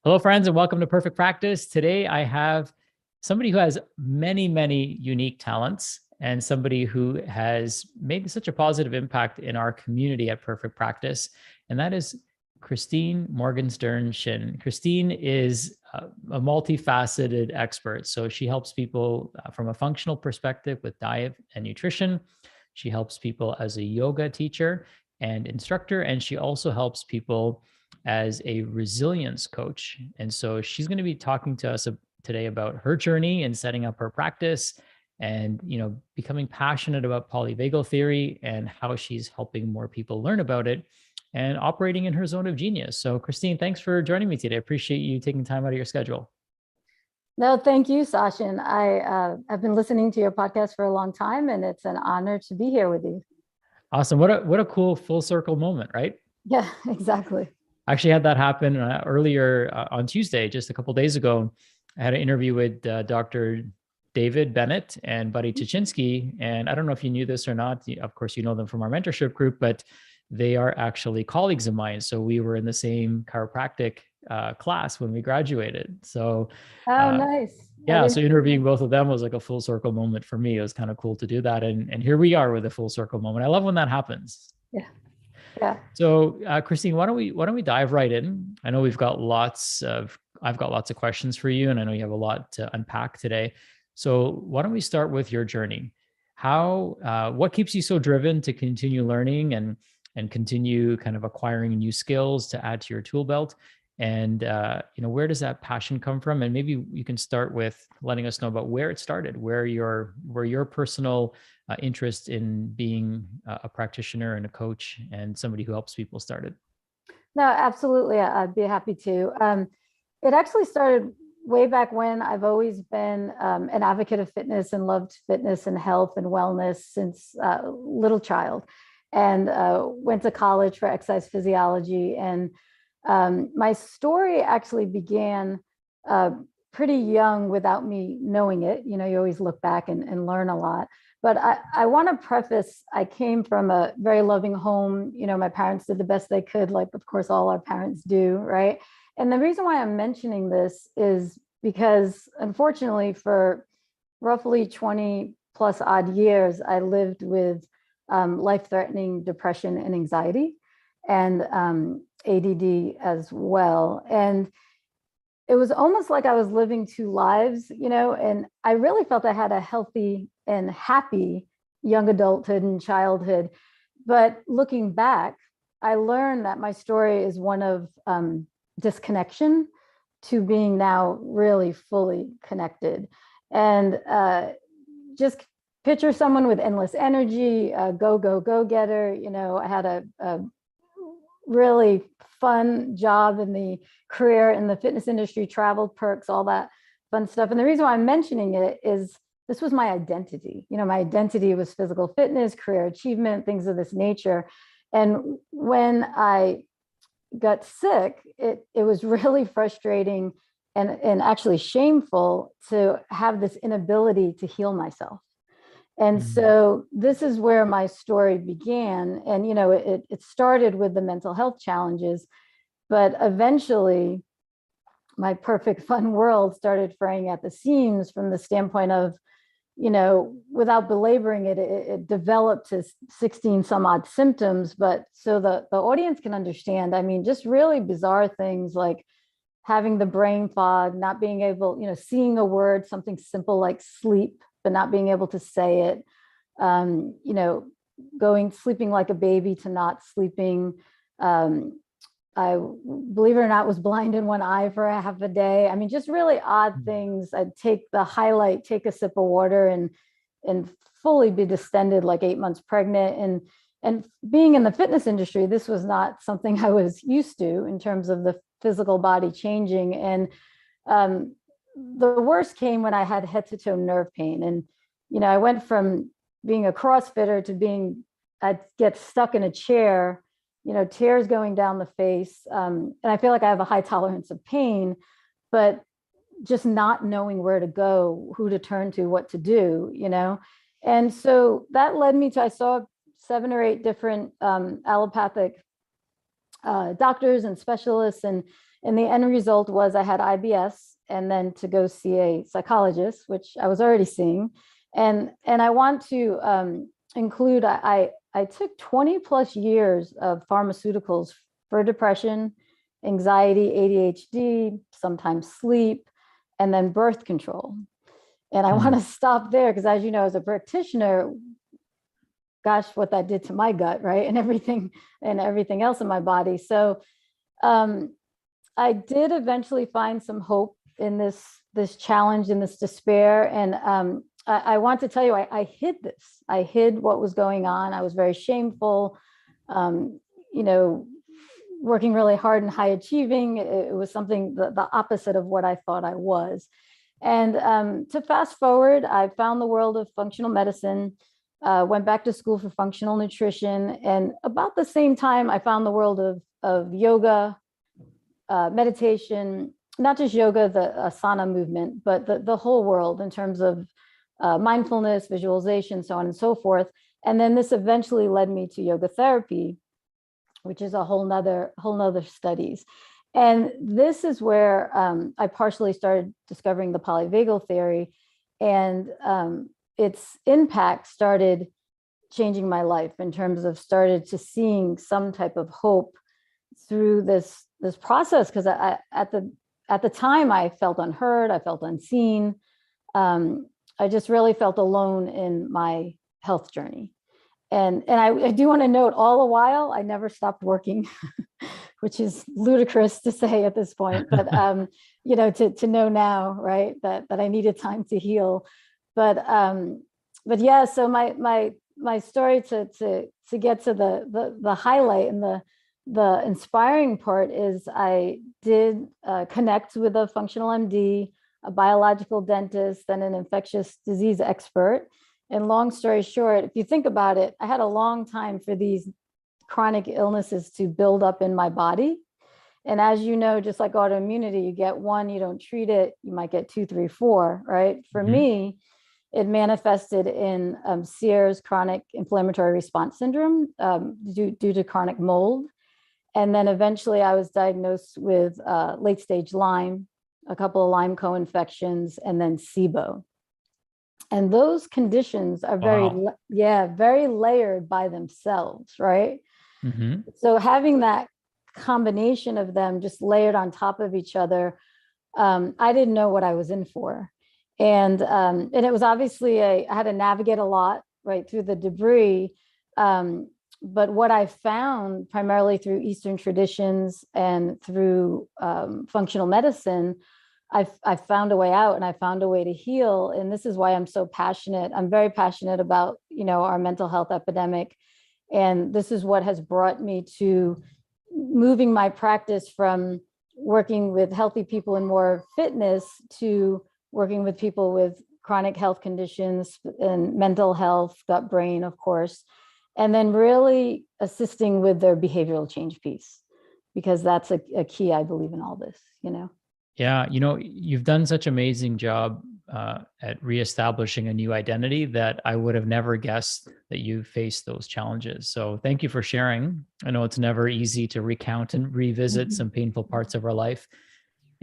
Hello, friends, and welcome to Perfect Practice. Today, I have somebody who has many, many unique talents and somebody who has made such a positive impact in our community at Perfect Practice, and that is Christine Morgenstern-Shin. Christine is a multifaceted expert. So she helps people from a functional perspective with diet and nutrition. She helps people as a yoga teacher and instructor, and she also helps people as a resilience coach. And so she's going to be talking to us today about her journey and setting up her practice and, becoming passionate about polyvagal theory and how she's helping more people learn about it and operating in her zone of genius. So Christine, thanks for joining me today. I appreciate you taking time out of your schedule. No, thank you, Sachin. I've been listening to your podcast for a long time, and it's an honor to be here with you. Awesome. What a cool full circle moment, right? Yeah, exactly. I actually had that happen earlier on Tuesday, just a couple of days ago. I had an interview with Dr. David Bennett and Buddy Tuchinski. And I don't know if you knew this or not. Of course, you know them from our mentorship group, but they are actually colleagues of mine. So we were in the same chiropractic class when we graduated. So, nice. Yeah, so interviewing both of them was like a full circle moment for me. It was kind of cool to do that. And here we are with a full circle moment. I love when that happens. Yeah. Yeah. So, Christine, why don't we dive right in? I know I've got lots of questions for you, and I know you have a lot to unpack today. So, why don't we start with your journey? What keeps you so driven to continue learning and continue kind of acquiring new skills to add to your tool belt? And where does that passion come from? And maybe you can start with letting us know about where it started, where your personal interest in being a practitioner and a coach and somebody who helps people started. No, absolutely. I'd be happy to. It actually started way back when. I've always been an advocate of fitness and loved fitness and health and wellness since little child, and went to college for exercise physiology. And my story actually began pretty young without me knowing it. You always look back and learn a lot. But I want to preface, I came from a very loving home. My parents did the best they could, like, of course, all our parents do, right? And the reason why I'm mentioning this is because, unfortunately, for roughly 20 plus odd years, I lived with life-threatening depression and anxiety, and ADD as well. And it was almost like I was living two lives, and I really felt I had a healthy and happy young adulthood and childhood. But looking back, I learned that my story is one of disconnection to being now really fully connected. And just picture someone with endless energy, go getter. I had a really fun job in the career in the fitness industry, traveled, perks, all that fun stuff. And the reason why I'm mentioning it is this was my identity. My identity was physical fitness, career achievement, things of this nature. And when I got sick, it was really frustrating and actually shameful to have this inability to heal myself. And so this is where my story began. And, it started with the mental health challenges, but eventually my perfect fun world started fraying at the seams from the standpoint of, without belaboring it, it developed to 16 some odd symptoms. But so the audience can understand, just really bizarre things like having the brain fog, not being able, seeing a word, something simple like sleep, but not being able to say it, sleeping like a baby to not sleeping. I, believe it or not, was blind in one eye for a half a day. Just really odd things. I'd take a sip of water and fully be distended, like 8 months pregnant. And being in the fitness industry, this was not something I was used to in terms of the physical body changing. And the worst came when I had head to toe nerve pain. And, I went from being a CrossFitter to I'd get stuck in a chair, tears going down the face. And I feel like I have a high tolerance of pain, but just not knowing where to go, who to turn to, what to do, And so that led me to, I saw 7 or 8 different allopathic doctors and specialists. And the end result was I had IBS, and then to go see a psychologist, which I was already seeing. And I want to include, I took 20 plus years of pharmaceuticals for depression, anxiety, ADHD, sometimes sleep, and then birth control. And I want to stop there because, as you know, as a practitioner, gosh, what that did to my gut, right? And everything else in my body. So I did eventually find some hope in this challenge, in this despair. And I want to tell you, I hid this. I hid what was going on. I was very shameful, working really hard and high achieving. It was something the opposite of what I thought I was. And to fast forward, I found the world of functional medicine, went back to school for functional nutrition. And about the same time, I found the world of yoga, meditation, not just yoga, the asana movement, but the whole world in terms of mindfulness, visualization, so on and so forth. And then this eventually led me to yoga therapy, which is a whole nother studies. And this is where I partially started discovering the polyvagal theory, and its impact started changing my life in terms of started to seeing some type of hope through this process. Because at the time I felt unheard, I felt unseen. I just really felt alone in my health journey. And I do want to note, all the while, I never stopped working, which is ludicrous to say at this point, but to know now, right, that I needed time to heal. But yeah, so my story to get to the highlight and the inspiring part is I did connect with a functional MD, a biological dentist, and an infectious disease expert. And long story short, if you think about it, I had a long time for these chronic illnesses to build up in my body. And as you know, just like autoimmunity, you get one, you don't treat it, you might get 2, 3, 4, right? For me, it manifested in Sears chronic inflammatory response syndrome due to chronic mold. And then eventually I was diagnosed with late stage Lyme, a couple of Lyme co-infections, and then SIBO. And those conditions are very layered by themselves, right? So having that combination of them just layered on top of each other, I didn't know what I was in for. And it was obviously I had to navigate a lot right through the debris. But what I found primarily through Eastern traditions and through functional medicine, I found a way out, and I found a way to heal. And this is why I'm so passionate. I'm very passionate about, our mental health epidemic. And this is what has brought me to moving my practice from working with healthy people in more fitness to working with people with chronic health conditions and mental health, gut, brain, of course, and then really assisting with their behavioral change piece, because that's a key, I believe, in all this, Yeah, you've done such an amazing job at reestablishing a new identity that I would have never guessed that you faced those challenges. So thank you for sharing. I know it's never easy to recount and revisit some painful parts of our life.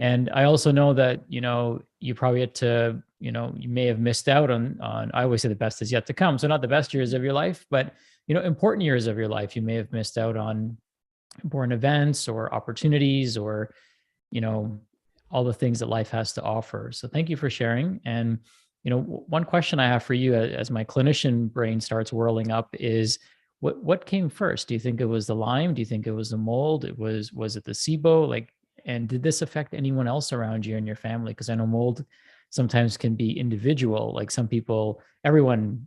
And I also know that, you probably had to, you may have missed out on, I always say the best is yet to come. So not the best years of your life, but, important years of your life. You may have missed out on important events or opportunities or, all the things that life has to offer. So thank you for sharing. And, one question I have for you as my clinician brain starts whirling up is what came first? Do you think it was the Lyme? Do you think it was the mold? Was it the SIBO? And did this affect anyone else around you and your family? Because I know mold sometimes can be individual. Like some people, everyone,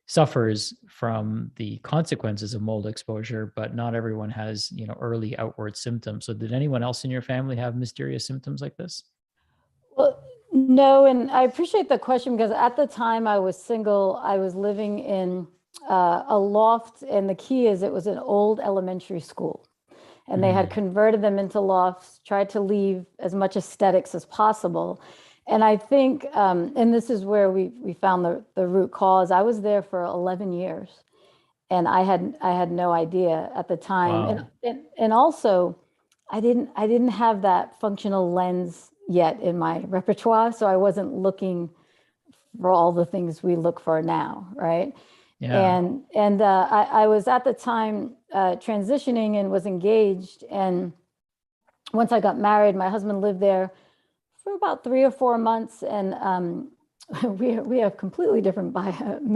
suffers from the consequences of mold exposure, but not everyone has, early outward symptoms. So did anyone else in your family have mysterious symptoms like this? Well, no, and I appreciate the question because at the time I was single. I was living in a loft, and the key is it was an old elementary school. And they had converted them into lofts, tried to leave as much aesthetics as possible. And I think, and this is where we found the root cause. I was there for 11 years. And I had no idea at the time. Wow. And also I didn't have that functional lens yet in my repertoire. So I wasn't looking for all the things we look for now, right? Yeah. And I was at the time transitioning and was engaged. And once I got married, my husband lived there for about 3 or 4 months, and we have completely different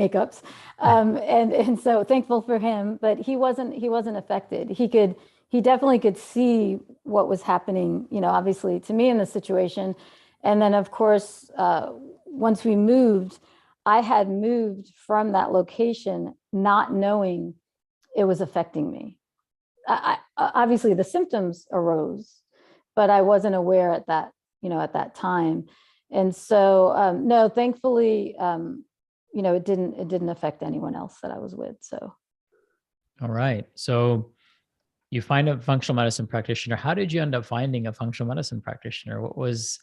makeups, and so thankful for him. But he wasn't affected. He definitely could see what was happening, obviously to me in the situation. And then of course, once we moved, I had moved from that location not knowing it was affecting me. Obviously the symptoms arose, but I wasn't aware at that time. And so, no, thankfully, it didn't affect anyone else that I was with. So, All right. So you find a functional medicine practitioner. How did you end up finding a functional medicine practitioner? What was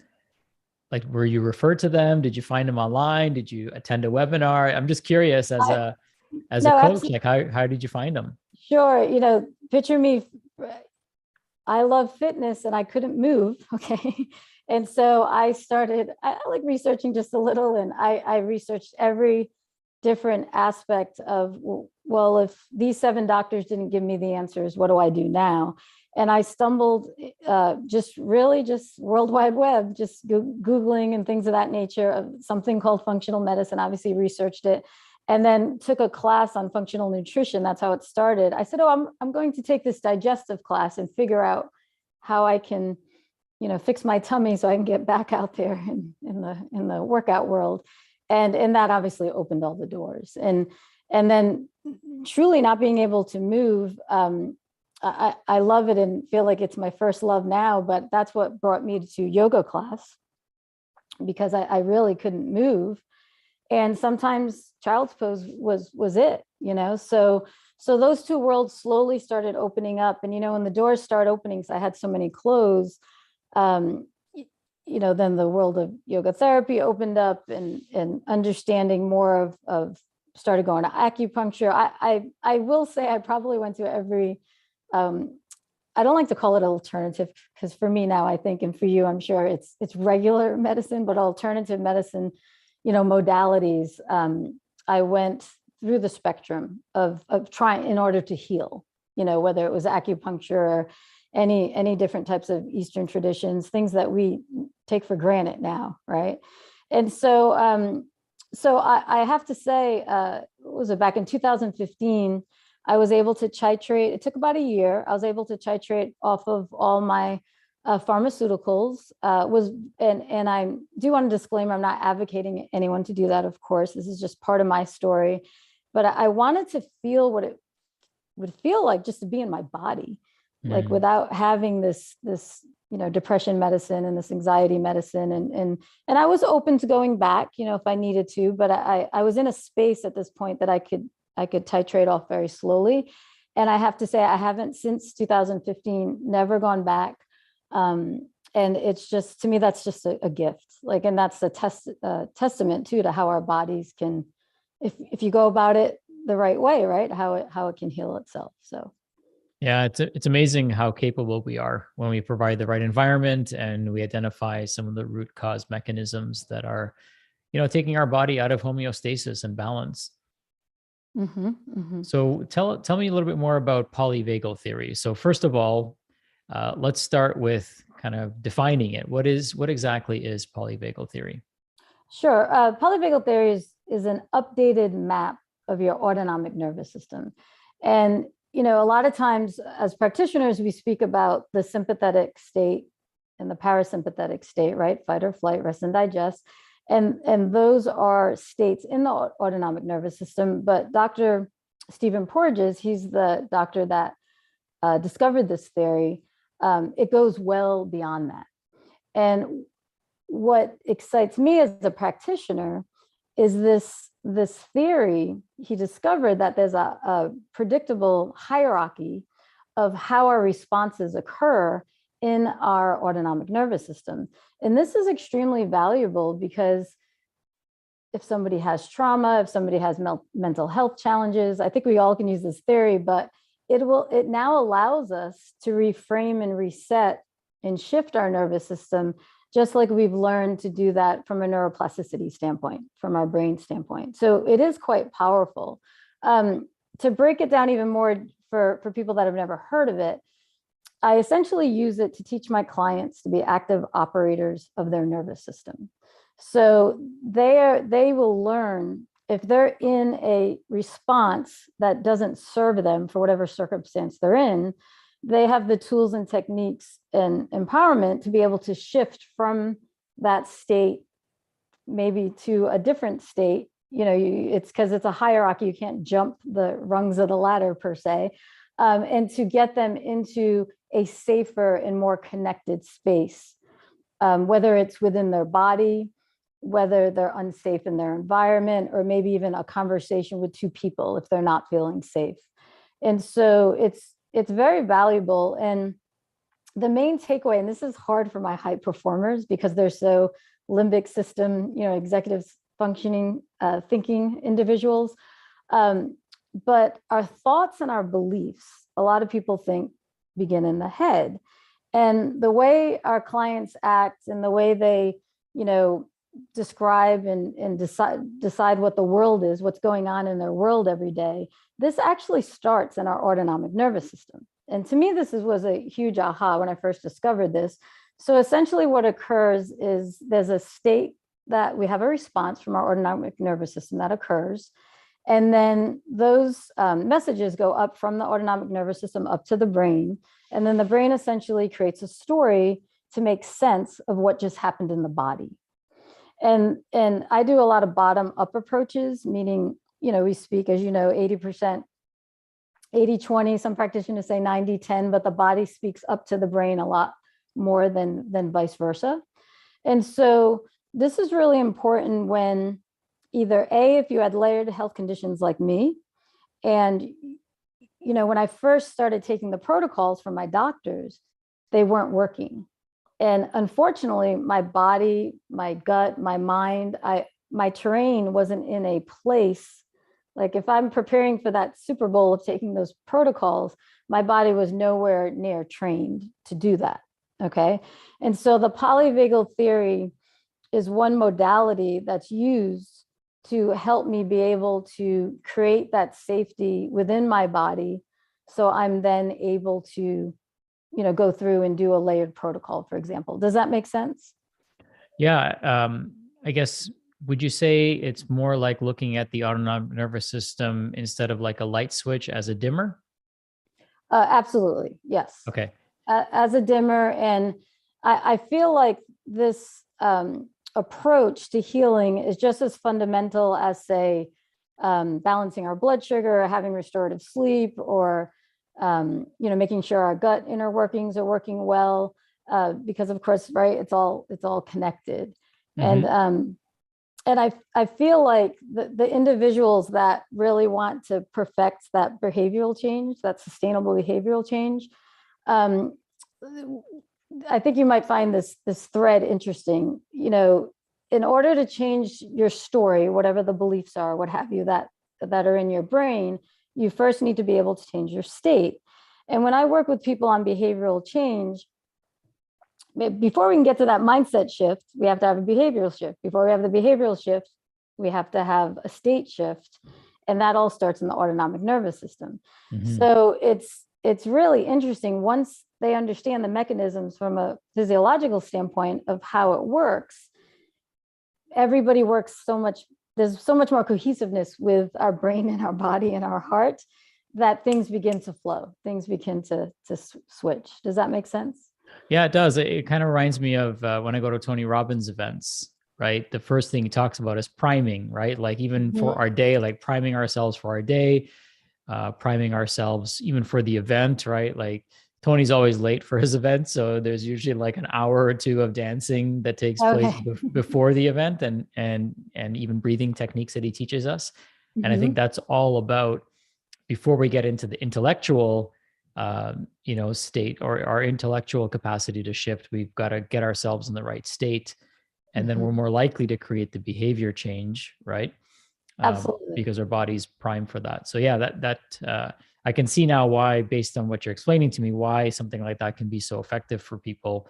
like, were you referred to them? Did you find them online? Did you attend a webinar? I'm just curious I, as a no, coach, absolutely. like how did you find them? Sure. Picture me, I love fitness and I couldn't move. Okay. And so I like researching just a little, and I researched every different aspect of, well, if these 7 doctors didn't give me the answers, what do I do now? And I stumbled just World Wide Web, just Googling and things of that nature, of something called functional medicine, obviously researched it, and then took a class on functional nutrition. That's how it started. I said, oh, I'm going to take this digestive class and figure out how I can, fix my tummy so I can get back out there in the workout world. And that obviously opened all the doors. And then truly not being able to move, I love it and feel like it's my first love now, but that's what brought me to yoga class, because I really couldn't move. And sometimes child's pose was it, so those two worlds slowly started opening up. And when the doors start opening, so I had so many closed, um, then the world of yoga therapy opened up, and understanding more of started going to acupuncture. I will say I probably went to every, I don't like to call it alternative, because for me now, I think, and for you, I'm sure it's regular medicine, but alternative medicine, modalities. I went through the spectrum of trying in order to heal, whether it was acupuncture or any different types of Eastern traditions, things that we take for granted now, right? And so I have to say, was it back in 2015? I was able to titrate. It took about a year. I was able to titrate off of all my pharmaceuticals. And I do want to disclaimer, I'm not advocating anyone to do that, of course. This is just part of my story. But I wanted to feel what it would feel like just to be in my body, like without having this depression medicine and this anxiety medicine. And I was open to going back, if I needed to, but I was in a space at this point that I could titrate off very slowly. And I have to say, I haven't since 2015, never gone back. And it's just, to me, that's just a gift. Like, and that's a testament too, to how our bodies can, if you go about it the right way, right, how it can heal itself. So. Yeah, it's amazing how capable we are when we provide the right environment and we identify some of the root cause mechanisms that are, taking our body out of homeostasis and balance. Mm-hmm, mm-hmm. So tell me a little bit more about polyvagal theory. So first of all, let's start with kind of defining it. What exactly is polyvagal theory? Sure. Polyvagal theory is an updated map of your autonomic nervous system. And, a lot of times as practitioners, we speak about the sympathetic state and the parasympathetic state, right? Fight or flight, rest and digest. And those are states in the autonomic nervous system. But Dr. Stephen Porges, he's the doctor that discovered this theory. It goes well beyond that. And what excites me as a practitioner is this theory. He discovered that there's a predictable hierarchy of how our responses occur in our autonomic nervous system. And this is extremely valuable because if somebody has trauma, if somebody has mental health challenges. I think we all can use this theory, but it now allows us to reframe and reset and shift our nervous system, just like we've learned to do that from a neuroplasticity standpoint, from our brain standpoint. So it is quite powerful. To break it down even more for people that have never heard of it, I essentially use it to teach my clients to be active operators of their nervous system. So they will learn, if they're in a response that doesn't serve them for whatever circumstance they're in, they have the tools and techniques and empowerment to be able to shift from that state maybe to a different state. It's because it's a hierarchy. You can't jump the rungs of the ladder per se, and to get them into a safer and more connected space, whether it's within their body, whether they're unsafe in their environment, or maybe even a conversation with two people if they're not feeling safe. And so it's very valuable. And the main takeaway, and this is hard for my high performers because they're so limbic system, executive functioning, thinking individuals. But our thoughts and our beliefs, a lot of people think, begin in the head. And the way our clients act and the way they, describe and decide what the world is, what's going on in their world every day, this actually starts in our autonomic nervous system. And to me, was a huge aha when I first discovered this. So essentially what occurs is there's a state that we have a response from our autonomic nervous system that occurs. And then those messages go up from the autonomic nervous system up to the brain. And then the brain essentially creates a story to make sense of what just happened in the body. And I do a lot of bottom up approaches, meaning, we speak, as 80%, 80-20, some practitioners say 90-10, but the body speaks up to the brain a lot more than vice versa. And so this is really important when either if you had layered health conditions like me, and, when I first started taking the protocols from my doctors, they weren't working. And unfortunately, my body, my gut, my mind, my terrain wasn't in a place. Like if I'm preparing for that Super Bowl of taking those protocols, my body was nowhere near trained to do that. Okay. And so the polyvagal theory is one modality that's used to help me be able to create that safety within my body. So I'm then able to, go through and do a layered protocol, for example. Does that make sense? Yeah. I guess, would you say it's more like looking at the autonomic nervous system instead of like a light switch as a dimmer? Absolutely. Yes. Okay. As a dimmer. And I feel like this approach to healing is just as fundamental as, say, balancing our blood sugar, or having restorative sleep, or making sure our gut inner workings are working well, because of course, right, it's all connected. Mm-hmm. And I feel like the individuals that really want to perfect that behavioral change, that sustainable behavioral change, I think you might find this thread interesting. In order to change your story, whatever the beliefs are, what have you, that are in your brain, you first need to be able to change your state. And when I work with people on behavioral change, before we can get to that mindset shift, we have to have a behavioral shift. Before we have the behavioral shift, we have to have a state shift. And that all starts in the autonomic nervous system. Mm-hmm. So it's really interesting. Once they understand the mechanisms from a physiological standpoint of how it works, everybody works there's so much more cohesiveness with our brain and our body and our heart, that things begin to flow. Things begin to switch. Does that make sense? Yeah, it does. It kind of reminds me of when I go to Tony Robbins events, right? The first thing he talks about is priming, right? Like even mm-hmm. for our day, like priming ourselves for our day, priming ourselves even for the event, right? Like Tony's always late for his event. So there's usually like an hour or two of dancing that takes place before the event, and even breathing techniques that he teaches us. Mm-hmm. And I think that's all about, before we get into the intellectual, state, or our intellectual capacity to shift, we've got to get ourselves in the right state. and then we're more likely to create the behavior change, right? Absolutely. Because our body's primed for that. So yeah, that I can see now why, based on what you're explaining to me, why something like that can be so effective for people,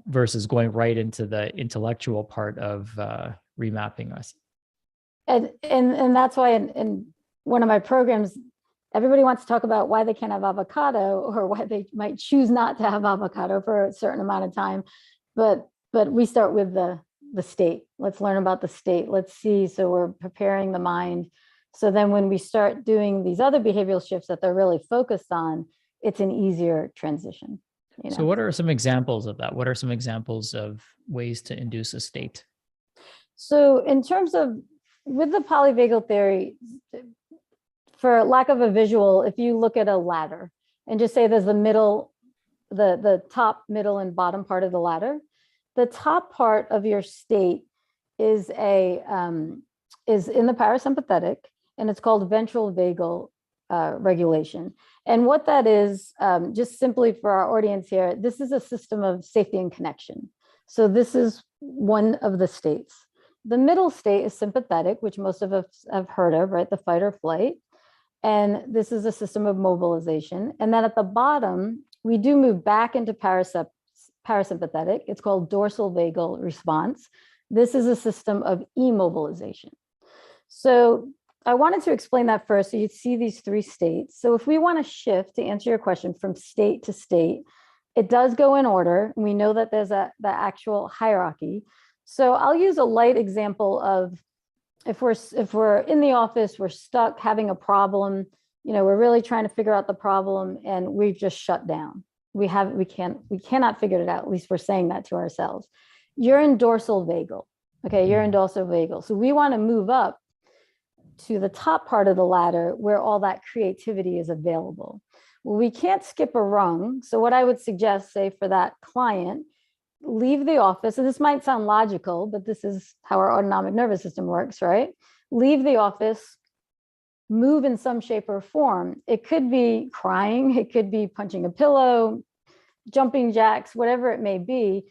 versus going right into the intellectual part of remapping us. And that's why in one of my programs, everybody wants to talk about why they can't have avocado or why they might choose not to have avocado for a certain amount of time. But we start with the state. Let's learn about the state. Let's see. So we're preparing the mind. So then when we start doing these other behavioral shifts that they're really focused on, it's an easier transition. You know? So what are some examples of that? What are some examples of ways to induce a state? So in terms of, with the polyvagal theory, for lack of a visual, if you look at a ladder and just say there's the middle, the top, middle, and bottom part of the ladder, the top part of your state is in the parasympathetic, and it's called ventral vagal regulation. And what that is, just simply for our audience here, this is a system of safety and connection. So this is one of the states. The middle state is sympathetic, which most of us have heard of, right? The fight or flight. And this is a system of mobilization. And then at the bottom, we do move back into parasympathetic. It's called dorsal vagal response. This is a system of immobilization. So I wanted to explain that first so you'd see these three states. So if we want to shift, to answer your question, from state to state, it does go in order. We know that there's the actual hierarchy. So I'll use a light example of if we're in the office, we're stuck having a problem, we're really trying to figure out the problem and we've just shut down. We cannot figure it out. At least we're saying that to ourselves. You're in dorsal vagal. Okay, you're in dorsal vagal. So we want to move up to the top part of the ladder where all that creativity is available. Well, we can't skip a rung. So what I would suggest, say for that client, leave the office, and this might sound logical, but this is how our autonomic nervous system works, right? Leave the office, move in some shape or form. It could be crying, it could be punching a pillow, jumping jacks, whatever it may be.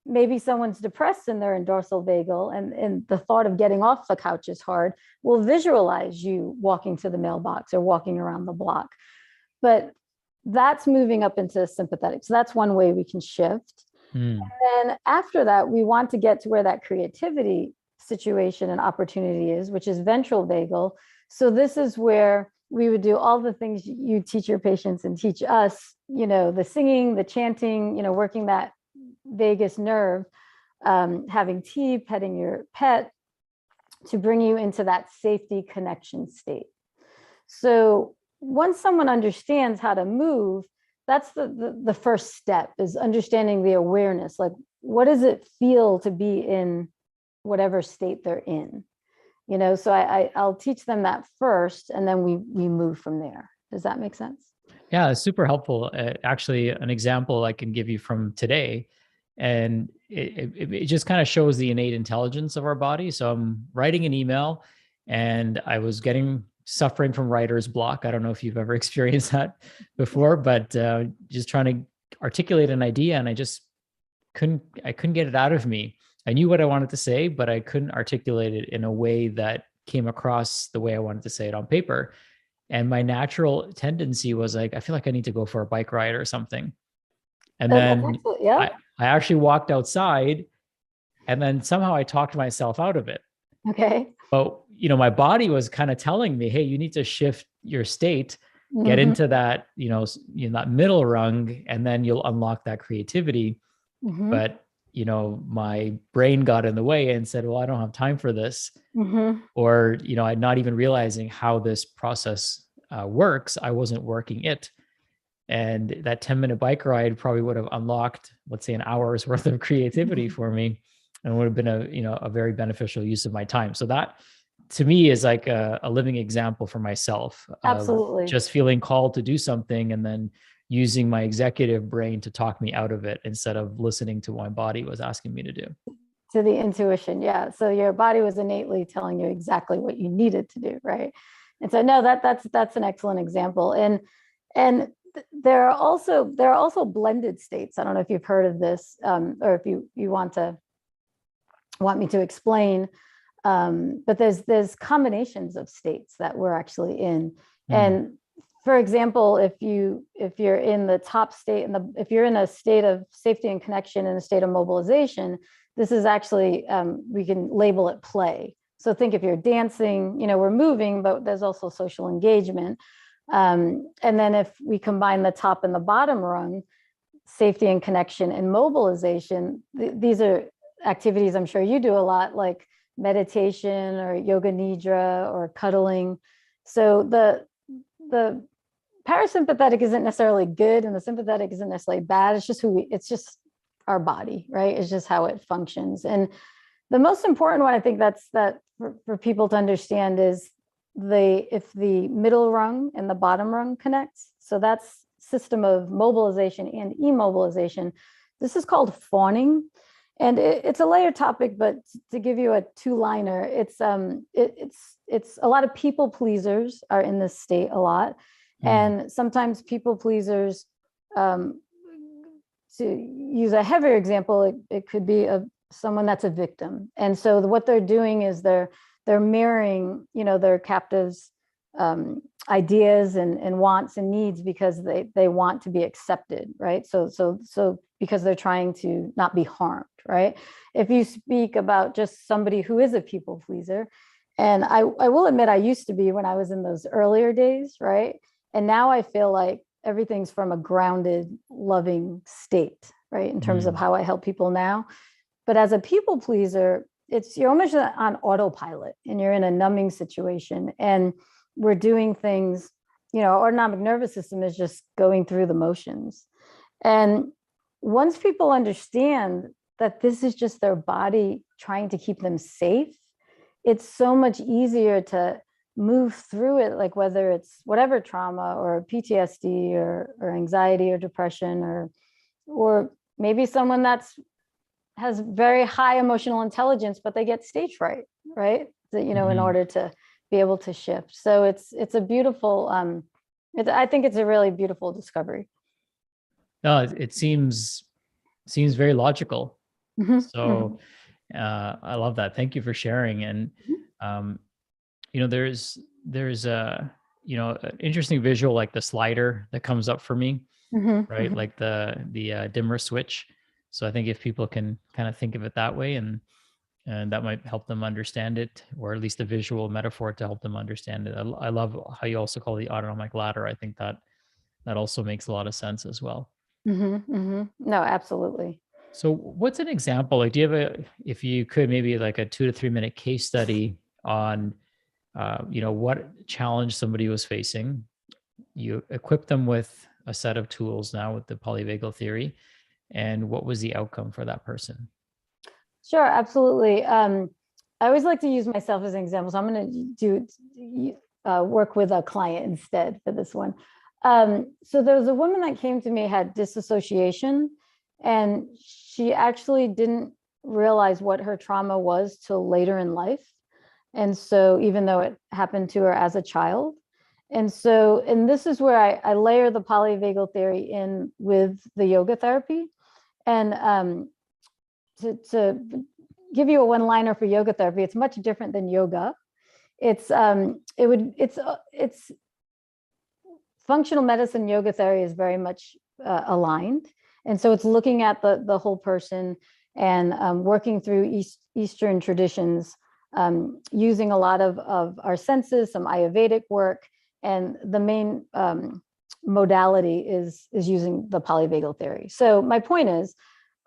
Maybe someone's depressed and they're in dorsal vagal, and the thought of getting off the couch is hard. We'll visualize you walking to the mailbox or walking around the block. But that's moving up into sympathetic. So that's one way we can shift. And then after that, we want to get to where that creativity situation and opportunity is, which is ventral vagal. So this is where we would do all the things you teach your patients and teach us, the singing, the chanting, working that vagus nerve, having tea, petting your pet, to bring you into that safety connection state. So once someone understands how to move, that's the first step, is understanding the awareness. Like, what does it feel to be in whatever state they're in? So I'll teach them that first, and then we move from there. Does that make sense? Yeah, it's super helpful. Actually, an example I can give you from today, and it just kind of shows the innate intelligence of our body. So I'm writing an email, and I was suffering from writer's block. I don't know if you've ever experienced that before, but just trying to articulate an idea, and I couldn't get it out of me. I knew what I wanted to say, but I couldn't articulate it in a way that came across the way I wanted to say it on paper. And my natural tendency was like, I feel like I need to go for a bike ride or something. And then I actually walked outside, and then somehow I talked myself out of it. Okay. But, my body was kind of telling me, hey, you need to shift your state, get into that, that middle rung, and then you'll unlock that creativity. But, my brain got in the way and said, well, I don't have time for this. Or, I'm not even realizing how this process works. I wasn't working it. And that 10-minute bike ride probably would have unlocked, let's say, an hour's worth of creativity for me, and would have been a very beneficial use of my time. So that, to me, is like a living example for myself. Absolutely. Just feeling called to do something, and then using my executive brain to talk me out of it instead of listening to what my body was asking me to do. To the intuition. Yeah. So your body was innately telling you exactly what you needed to do. Right. And so, no, that's an excellent example. And there are also blended states. I don't know if you've heard of this, or if you want me to explain. But there's combinations of states that we're actually in. And for example, if you're in the top state, if you're in a state of safety and connection, in a state of mobilization, this is actually, we can label it play. So think if you're dancing, we're moving, but there's also social engagement. And then if we combine the top and the bottom rung, safety and connection and mobilization, these are activities I'm sure you do a lot, like meditation or yoga nidra or cuddling. So the parasympathetic isn't necessarily good and the sympathetic isn't necessarily bad. It's just it's just our body, right? It's just how it functions. And the most important one, I think that for people to understand is if the middle rung and the bottom rung connects. So that's system of mobilization and immobilization. This is called fawning. And it's a layered topic, but to give you a two-liner, it's a lot of people pleasers are in this state a lot. And sometimes people pleasers, to use a heavier example, it could be someone that's a victim. And so what they're doing is they're mirroring, their captives' ideas and wants and needs because they want to be accepted, right? So because they're trying to not be harmed, right? If you speak about just somebody who is a people pleaser, and I will admit I used to be when I was in those earlier days, right? And now I feel like everything's from a grounded, loving state, right? In terms of how I help people now. But as a people pleaser, you're almost on autopilot and you're in a numbing situation. And we're doing things, our autonomic nervous system is just going through the motions. And once people understand that this is just their body trying to keep them safe, it's so much easier to move through it, like whether it's whatever trauma or PTSD or anxiety or depression or maybe someone has very high emotional intelligence, but they get stage fright, right? In order to be able to shift. So it's a beautiful, I think it's a really beautiful discovery. No, it seems very logical. So I love that. Thank you for sharing. And there's a an interesting visual, like the slider that comes up for me, right? Like the dimmer switch. So I think if people can kind of think of it that way, and that might help them understand it, or at least a visual metaphor to help them understand it. I love how you also call the autonomic ladder. I think that also makes a lot of sense as well. No, absolutely. So what's an example? Like, do you have if you could, maybe like a 2 to 3 minute case study on, what challenge somebody was facing? You equip them with a set of tools now with the polyvagal theory, and what was the outcome for that person? Sure, absolutely. I always like to use myself as an example. So I'm going to work with a client instead for this one. So there was a woman that came to me, had disassociation, and she actually didn't realize what her trauma was till later in life. And so even though it happened to her as a child. And this is where I layer the polyvagal theory in with the yoga therapy. And to give you a one-liner for yoga therapy, it's much different than yoga. It's functional medicine, yoga theory is very much aligned. And so it's looking at the whole person and working through Eastern traditions, using a lot of our senses, some Ayurvedic work, and the main modality is using the polyvagal theory. So my point is,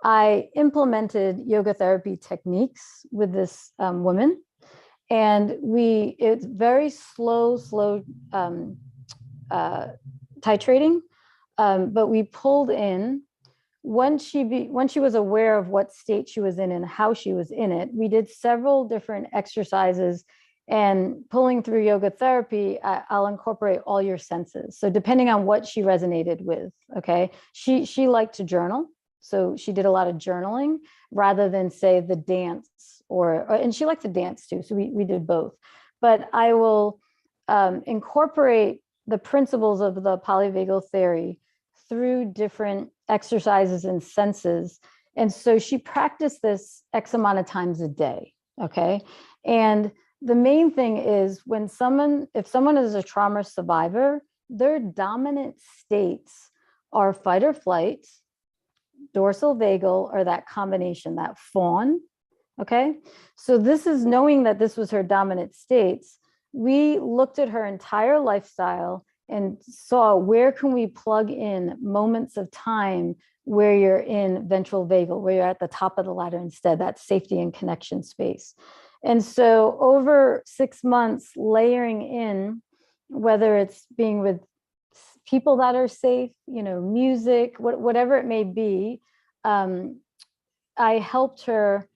I implemented yoga therapy techniques with this woman, and it's very slow titrating, but we pulled in when she was aware of what state she was in and how she was in it. We did several different exercises, and pulling through yoga therapy, I'll incorporate all your senses. So depending on what she resonated with, okay, she liked to journal. So she did a lot of journaling rather than say the dance and she liked to dance too. So we did both, but I will incorporate the principles of the polyvagal theory through different exercises and senses. And so she practiced this X amount of times a day. Okay. And the main thing is if someone is a trauma survivor, their dominant states are fight or flight, dorsal vagal, or that combination, that fawn. Okay. So this is knowing that this was her dominant states. We looked at her entire lifestyle and saw where can we plug in moments of time where you're in ventral vagal, where you're at the top of the ladder instead, that safety and connection space. And so over 6 months, layering in, whether it's being with people that are safe, music, whatever it may be, I helped her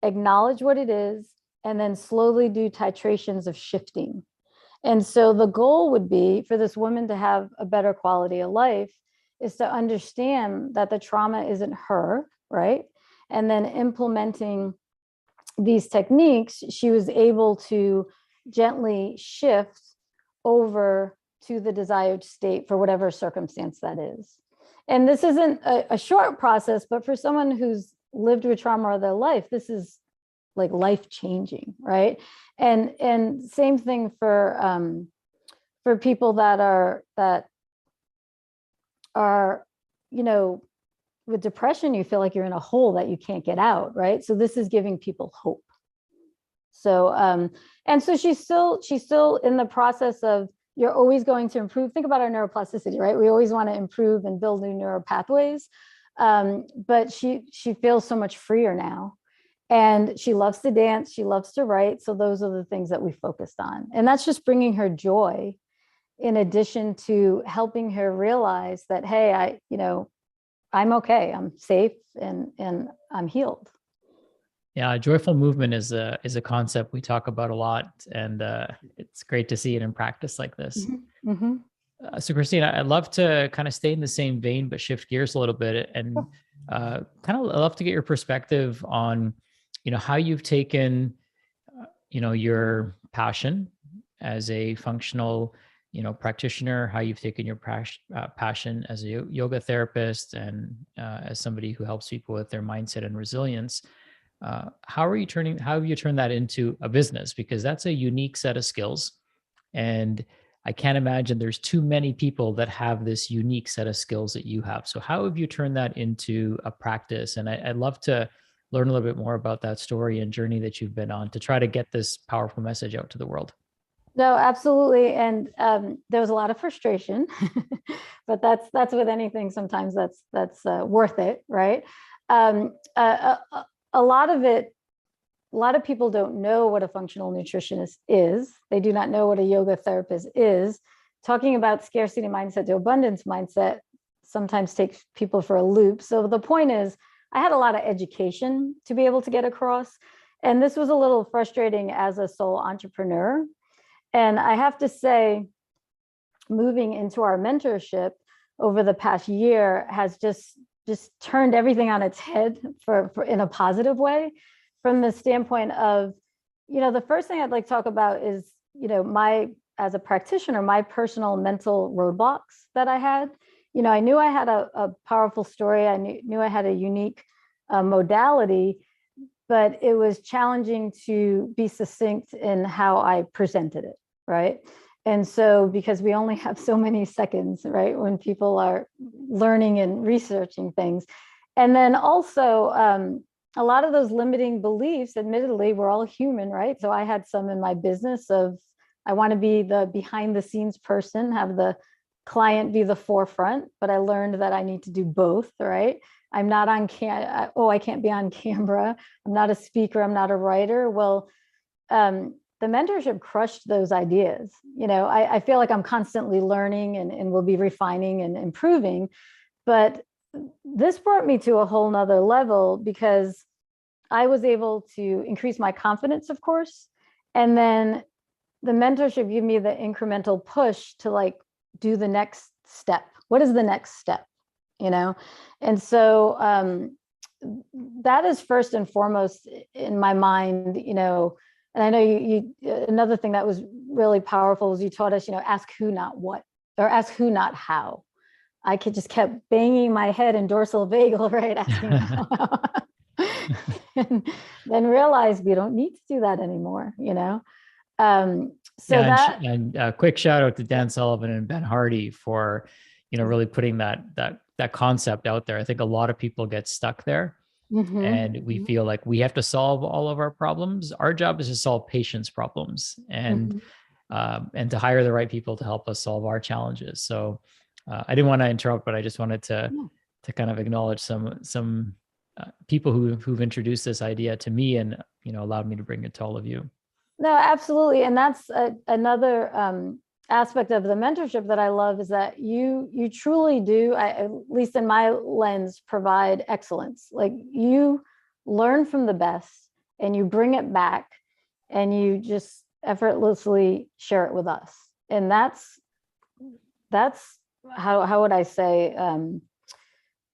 acknowledge what it is and then slowly do titrations of shifting. And so the goal would be for this woman to have a better quality of life is to understand that the trauma isn't her, right? And then implementing these techniques, she was able to gently shift over to the desired state for whatever circumstance that is. And this isn't a short process, but for someone who's lived with trauma all their life, this is like life changing, right? And same thing for people that are, with depression, you feel like you're in a hole that you can't get out, right? So this is giving people hope. So and so she's still in the process of, you're always going to improve. Think about our neuroplasticity, right? We always want to improve and build new neural pathways. But she feels so much freer now. And she loves to dance. She loves to write. So those are the things that we focused on. And that's just bringing her joy in addition to helping her realize that, hey, I'm okay. I'm safe and I'm healed. Yeah, joyful movement is a concept we talk about a lot, and it's great to see it in practice like this. Mm-hmm. Mm-hmm. So, Christina, I'd love to kind of stay in the same vein, but shift gears a little bit, and kind of love to get your perspective on, how you've taken, your passion as a functional, practitioner, how you've taken your passion as a yoga therapist, and as somebody who helps people with their mindset and resilience. How have you turned that into a business? Because that's a unique set of skills. And I can't imagine there's too many people that have this unique set of skills that you have. So how have you turned that into a practice? And I'd love to learn a little bit more about that story and journey that you've been on to try to get this powerful message out to the world. No, absolutely. And there was a lot of frustration, but that's with anything. Sometimes that's worth it, right? A lot of people don't know what a functional nutritionist is. They do not know what a yoga therapist is. Talking about scarcity mindset to abundance mindset sometimes takes people for a loop. So the point is, I had a lot of education to be able to get across. And this was a little frustrating as a sole entrepreneur. And I have to say, moving into our mentorship over the past year has just turned everything on its head for in a positive way, from the standpoint of, the first thing I'd like to talk about is, as a practitioner, my personal mental roadblocks that I had. I knew I had a powerful story. I knew I had a unique modality, but it was challenging to be succinct in how I presented it, right? And so, because we only have so many seconds, right, when people are learning and researching things. And then also, a lot of those limiting beliefs, admittedly, we're all human, right? So I had some in my business of, I want to be the behind the scenes person, have the client be the forefront, but I learned that I need to do both, right? I'm not on I can't be on camera. I'm not a speaker. I'm not a writer. Well, the mentorship crushed those ideas. I feel like I'm constantly learning and will be refining and improving. But this brought me to a whole nother level because I was able to increase my confidence, of course. And then the mentorship gave me the incremental push to do the next step. What is the next step? And so that is first and foremost in my mind, and I know you another thing that was really powerful is you taught us, ask who, not what, or ask who, not how. I could just kept banging my head in dorsal vagal, right? Asking how. And then realized we don't need to do that anymore, you know? So Yeah, that, and a quick shout out to Dan Sullivan and Ben Hardy for, really putting that concept out there. I think a lot of people get stuck there, and we feel like we have to solve all of our problems. Our job is to solve patients' problems, and to hire the right people to help us solve our challenges. So I didn't want to interrupt, but I just wanted to kind of acknowledge some people who've introduced this idea to me, and allowed me to bring it to all of you. No, absolutely. And that's another aspect of the mentorship that I love, is that you truly do, at least in my lens, provide excellence. Like, you learn from the best and you bring it back and you just effortlessly share it with us. And that's how would I say,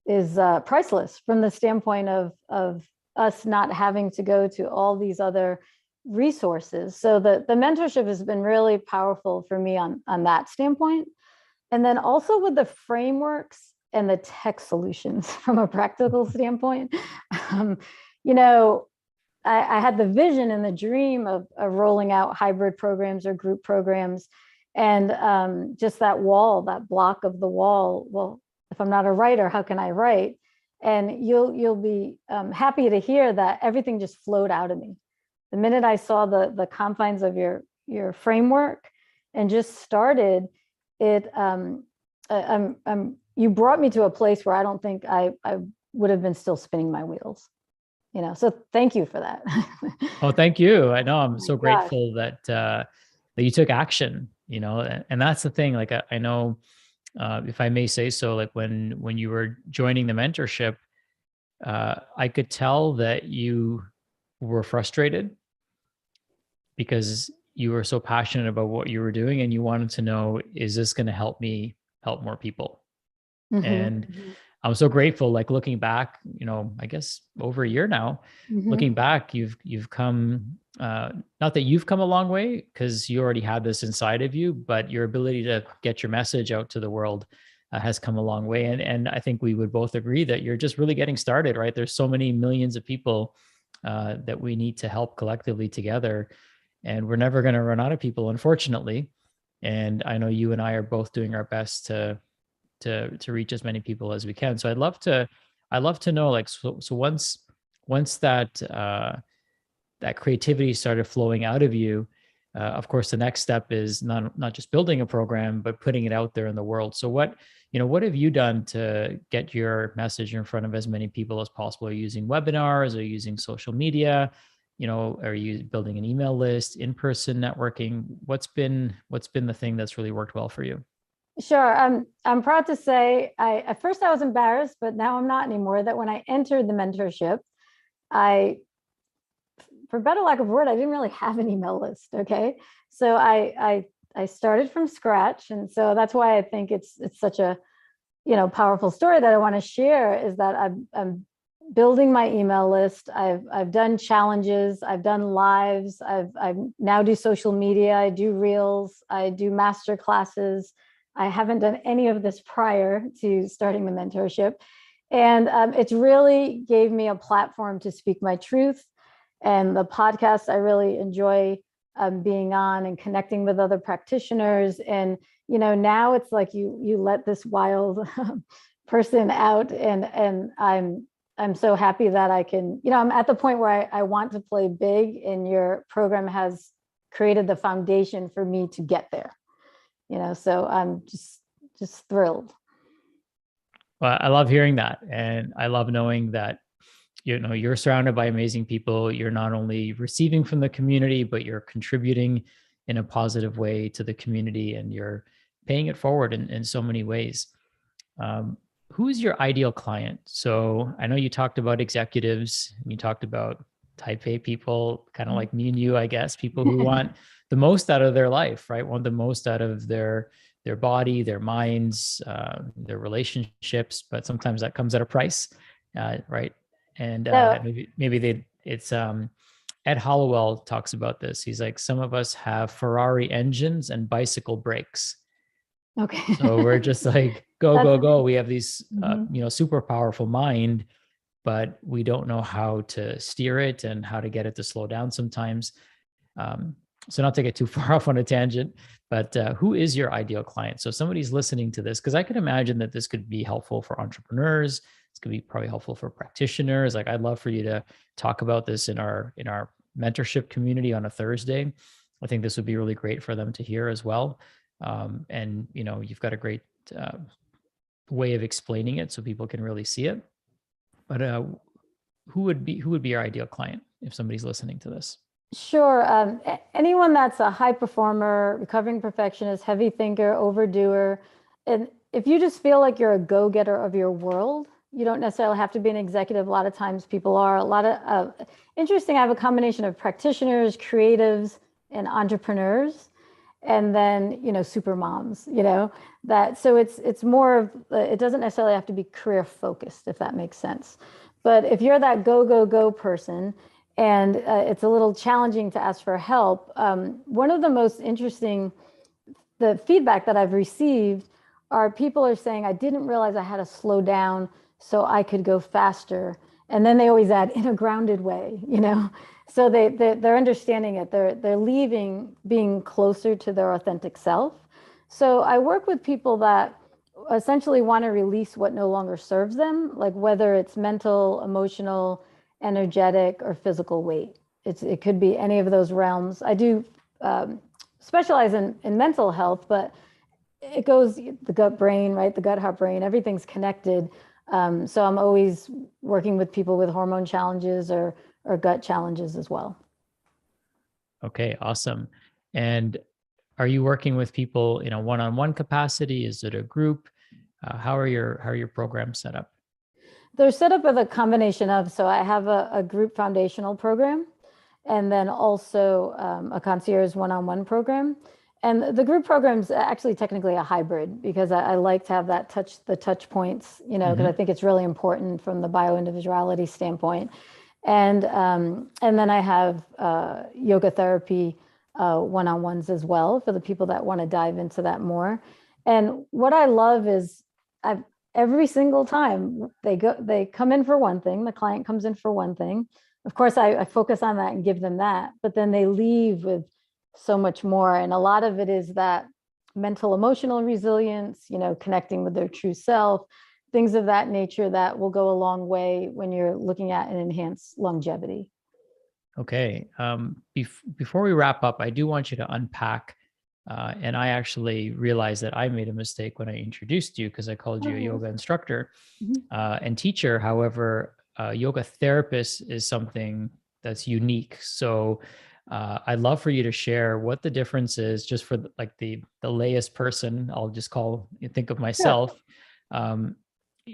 is priceless, from the standpoint of us not having to go to all these other resources. So the mentorship has been really powerful for me on that standpoint. And then also with the frameworks and the tech solutions from a practical standpoint. You know, I had the vision and the dream of rolling out hybrid programs or group programs, and just that block of the wall. Well, if I'm not a writer, how can I write? And you'll be happy to hear that everything just flowed out of me the minute I saw the confines of your framework and just started it. You brought me to a place where I don't think I would have been still spinning my wheels, so thank you for that. Oh, thank you. I know, I'm Oh so my gosh. grateful that you took action, and that's the thing. Like, I know, if I may say so, like when you were joining the mentorship, I could tell that you were frustrated because you were so passionate about what you were doing, and you wanted to know, is this going to help me help more people? And I'm so grateful, like looking back, I guess over a year now, looking back, you've come, not that you've come a long way because you already had this inside of you, but your ability to get your message out to the world has come a long way. And I think we would both agree that you're just really getting started, right? There's so many millions of people that we need to help collectively together, and we're never going to run out of people, unfortunately. And I know you and I are both doing our best to reach as many people as we can. So I'd love to know, like, so once that creativity started flowing out of you, of course, the next step is not just building a program, but putting it out there in the world. So what have you done to get your message in front of as many people as possible? Are you using webinars? Are you using social media? Are you building an email list, in-person networking? What's been the thing that's really worked well for you? Sure. I'm proud to say, at first I was embarrassed, but now I'm not anymore, that when I entered the mentorship, for better lack of word, I didn't really have an email list. Okay. So I started from scratch. And so that's why I think it's such a, powerful story that I want to share, is that I'm building my email list. I've done challenges. I've done lives. I now do social media. I do reels. I do master classes. I haven't done any of this prior to starting the mentorship. And it's really gave me a platform to speak my truth. And the podcast, I really enjoy being on and connecting with other practitioners. And, now it's like you let this wild person out, and I'm so happy that I can, I'm at the point where I want to play big, and your program has created the foundation for me to get there. So I'm just thrilled. Well, I love hearing that. And I love knowing that, you're surrounded by amazing people. You're not only receiving from the community, but you're contributing in a positive way to the community, and you're paying it forward in so many ways. Who's your ideal client? So I know you talked about executives, and you talked about type A people, kind of like me and you, I guess, people who want the most out of their life, right? Want the most out of their body, their minds, their relationships, but sometimes that comes at a price, right? And So, maybe it's Ed Hollowell talks about this. He's like, some of us have Ferrari engines and bicycle brakes. Okay. So we're just like, go, That's go, go. We have these, mhm. super powerful mind, but we don't know how to steer it and how to get it to slow down sometimes. Um, so not to get too far off on a tangent, but who is your ideal client? So somebody's listening to this, because I can imagine that this could be helpful for entrepreneurs. This could be probably helpful for practitioners. Like, I'd love for you to talk about this in our mentorship community on a Thursday. I think this would be really great for them to hear as well. And you've got a great uh, way of explaining it so people can really see it. But who would be your ideal client if somebody's listening to this? Sure. Anyone that's a high performer, recovering perfectionist, heavy thinker, overdoer, and if you just feel like you're a go-getter of your world, you don't necessarily have to be an executive. A lot of times people are. A lot of interesting. I have a combination of practitioners, creatives, and entrepreneurs, and then super moms. That so it's more of it doesn't necessarily have to be career focused, if that makes sense. But if you're that go go go person and it's a little challenging to ask for help. One of the most interesting, the feedback that I've received are people are saying, I didn't realize I had to slow down so I could go faster. And then they always add in a grounded way. So they're understanding it. They're leaving being closer to their authentic self. So I work with people that essentially want to release what no longer serves them, like whether it's mental, emotional, energetic, or physical weight. It could be any of those realms. I do specialize in mental health, but it goes the gut brain, right? The gut heart brain, everything's connected. So I'm always working with people with hormone challenges or gut challenges as well. Okay, awesome. And are you working with people in a one-on-one capacity? Is it a group? How are your programs set up? They're set up with a combination of, so I have a group foundational program and then also a concierge one-on-one program. And the group program's actually technically a hybrid because I like to have the touch points, because I Hmm. think it's really important from the bio-individuality standpoint. And then I have yoga therapy one-on-ones as well for the people that want to dive into that more. And what I love is I've every single time they come in for one thing, the client comes in for one thing. Of course, I focus on that and give them that, but then they leave with so much more. And a lot of it is that mental, emotional resilience, connecting with their true self, things of that nature that will go a long way when you're looking at an enhanced longevity. Okay. Before we wrap up, I do want you to unpack. And I actually realized that I made a mistake when I introduced you because I called you a yoga instructor Mhm. and teacher. However, yoga therapist is something that's unique. So I'd love for you to share what the difference is, just for like the layest person. I'll just think of Sure. myself. Um,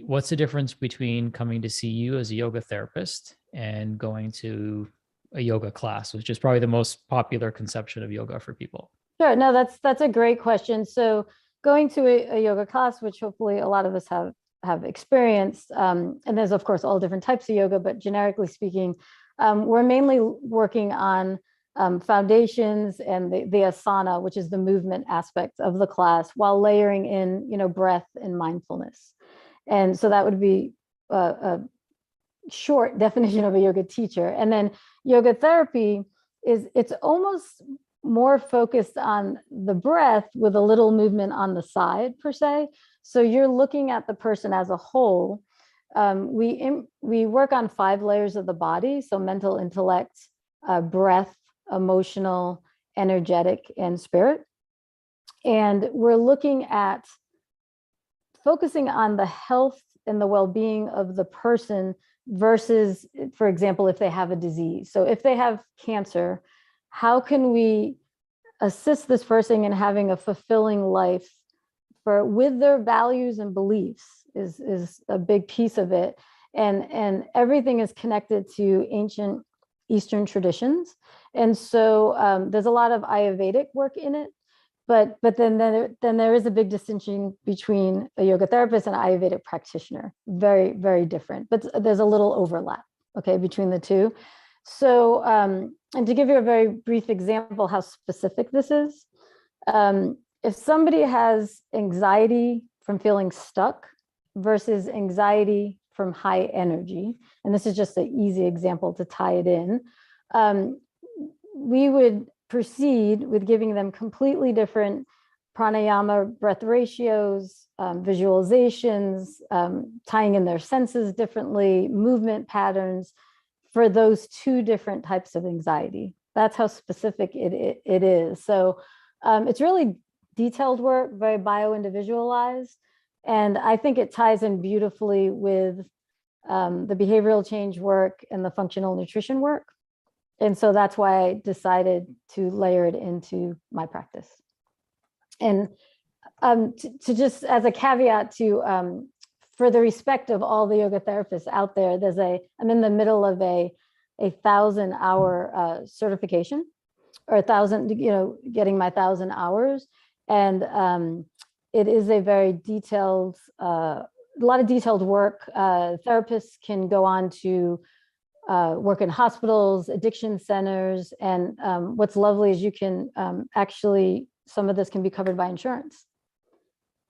what's the difference between coming to see you as a yoga therapist and going to a yoga class, which is probably the most popular conception of yoga for people? Sure. No, that's a great question. So going to a yoga class, which hopefully a lot of us have experienced, and there's of course all different types of yoga, but generically speaking, we're mainly working on foundations and the asana, which is the movement aspect of the class, while layering in breath and mindfulness. And so that would be a short definition of a yoga teacher. And then yoga therapy it's almost more focused on the breath with a little movement on the side per se. So you're looking at the person as a whole. We work on 5 layers of the body, so mental, intellect, breath, emotional, energetic, and spirit. And we're looking at focusing on the health and the well-being of the person versus, for example, if they have a disease. So if they have cancer, how can we assist this person in having a fulfilling life with their values and beliefs is a big piece of it. And everything is connected to ancient Eastern traditions. And so there's a lot of Ayurvedic work in it. But then there is a big distinction between a yoga therapist and an Ayurvedic practitioner. Very, very different. But there's a little overlap, okay, between the two. So, and to give you a very brief example how specific this is, if somebody has anxiety from feeling stuck versus anxiety from high energy, and this is just an easy example to tie it in, we would proceed with giving them completely different pranayama breath ratios, visualizations, tying in their senses differently, movement patterns for those two different types of anxiety. That's how specific it is. So it's really detailed work, very bio-individualized. And I think it ties in beautifully with the behavioral change work and the functional nutrition work. And so that's why I decided to layer it into my practice. And to just as a caveat to, for the respect of all the yoga therapists out there, I'm in the middle of a 1,000-hour certification, or 1,000, getting my 1,000 hours. And it is a very detailed, a lot of detailed work. Therapists can go on to work in hospitals, addiction centers. And what's lovely is you can actually, some of this can be covered by insurance.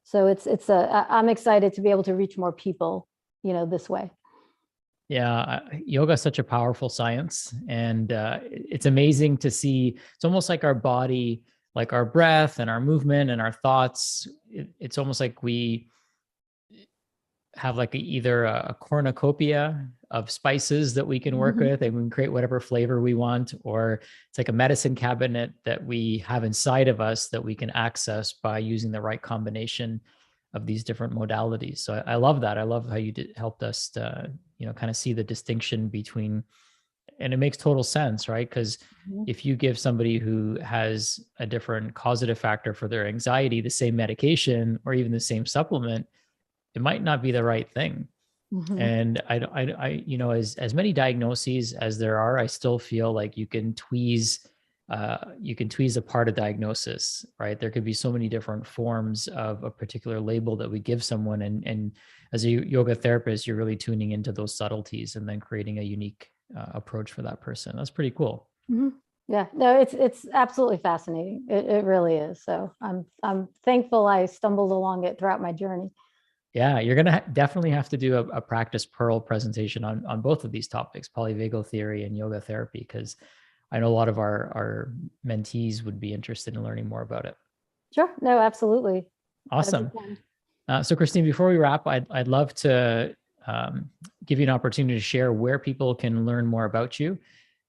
So I'm excited to be able to reach more people, this way. Yeah, yoga is such a powerful science, and it's amazing to see. It's almost like our body, like our breath and our movement and our thoughts. It's almost like we have like either a cornucopia of spices that we can work with, and we can create whatever flavor we want, or it's like a medicine cabinet that we have inside of us that we can access by using the right combination of these different modalities. So I love that. I love how you helped us to, kind of see the distinction between, and it makes total sense, right? Because if you give somebody who has a different causative factor for their anxiety the same medication or even the same supplement, it might not be the right thing. And I, as many diagnoses as there are, I still feel like you can tweeze apart a diagnosis, right? There could be so many different forms of a particular label that we give someone. And as a yoga therapist, you're really tuning into those subtleties and then creating a unique approach for that person. That's pretty cool. Yeah, no, it's absolutely fascinating. It really is. So I'm thankful I stumbled along it throughout my journey. Yeah, you're going to definitely have to do a practice Pearl presentation on both of these topics, polyvagal theory and yoga therapy, because I know a lot of our mentees would be interested in learning more about it. Sure. No, absolutely. Awesome. So Christine, before we wrap, I'd love to give you an opportunity to share where people can learn more about you.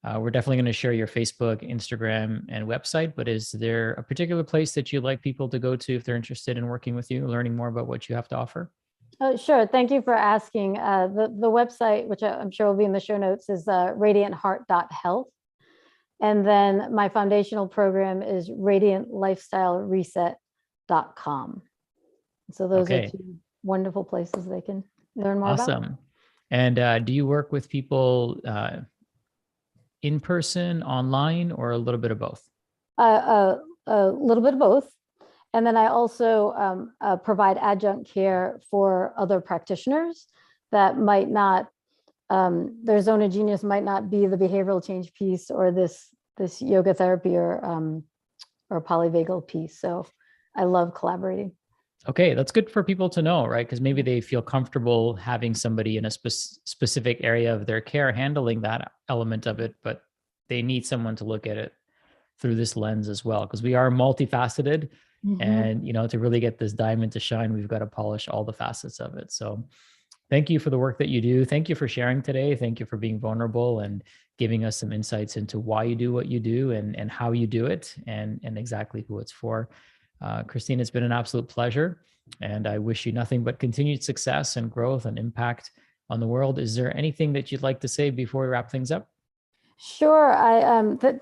We're definitely going to share your Facebook, Instagram, and website, but is there a particular place that you'd like people to go to if they're interested in working with you, learning more about what you have to offer? Sure. Thank you for asking. The website, which I'm sure will be in the show notes, is radiantheart.health. And then my foundational program is radiantlifestylereset.com. So those are two wonderful places they can learn more about. Awesome. And do you work with people in person, online, or a little bit of both? A little bit of both. And then I also provide adjunct care for other practitioners that might not, their zone of genius might not be the behavioral change piece or this yoga therapy or polyvagal piece. So I love collaborating. Okay, that's good for people to know, right? Because maybe they feel comfortable having somebody in a specific area of their care handling that element of it, but they need someone to look at it through this lens as well, because we are multifaceted. And, to really get this diamond to shine, we've got to polish all the facets of it. So thank you for the work that you do. Thank you for sharing today. Thank you for being vulnerable and giving us some insights into why you do what you do and how you do it and exactly who it's for. Christine, it's been an absolute pleasure, and I wish you nothing but continued success and growth and impact on the world. Is there anything that you'd like to say before we wrap things up? Sure.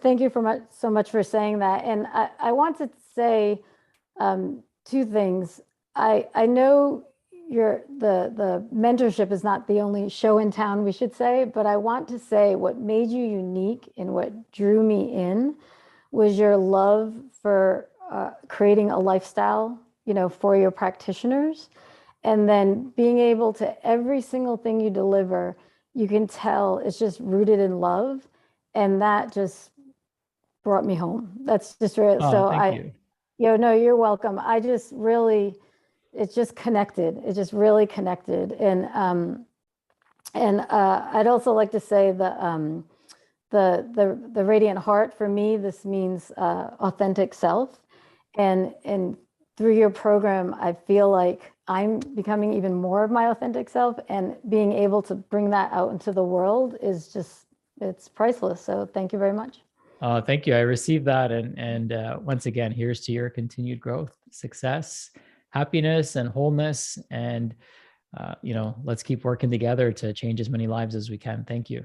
Thank you so much for saying that. And I want to say two things. I know the mentorship is not the only show in town, we should say, but I want to say what made you unique and what drew me in was your love for creating a lifestyle, for your practitioners. And then being able to, every single thing you deliver, you can tell it's just rooted in love. And that just brought me home. That's just real. Oh, thank you. No, you're welcome. I just really, it's just connected. It's just really connected. And I'd also like to say the radiant heart, for me, this means authentic self. And through your program, I feel like I'm becoming even more of my authentic self, and being able to bring that out into the world is just, it's priceless. So thank you very much. Thank you. I received that. And once again, here's to your continued growth, success, happiness, and wholeness. And, let's keep working together to change as many lives as we can. Thank you.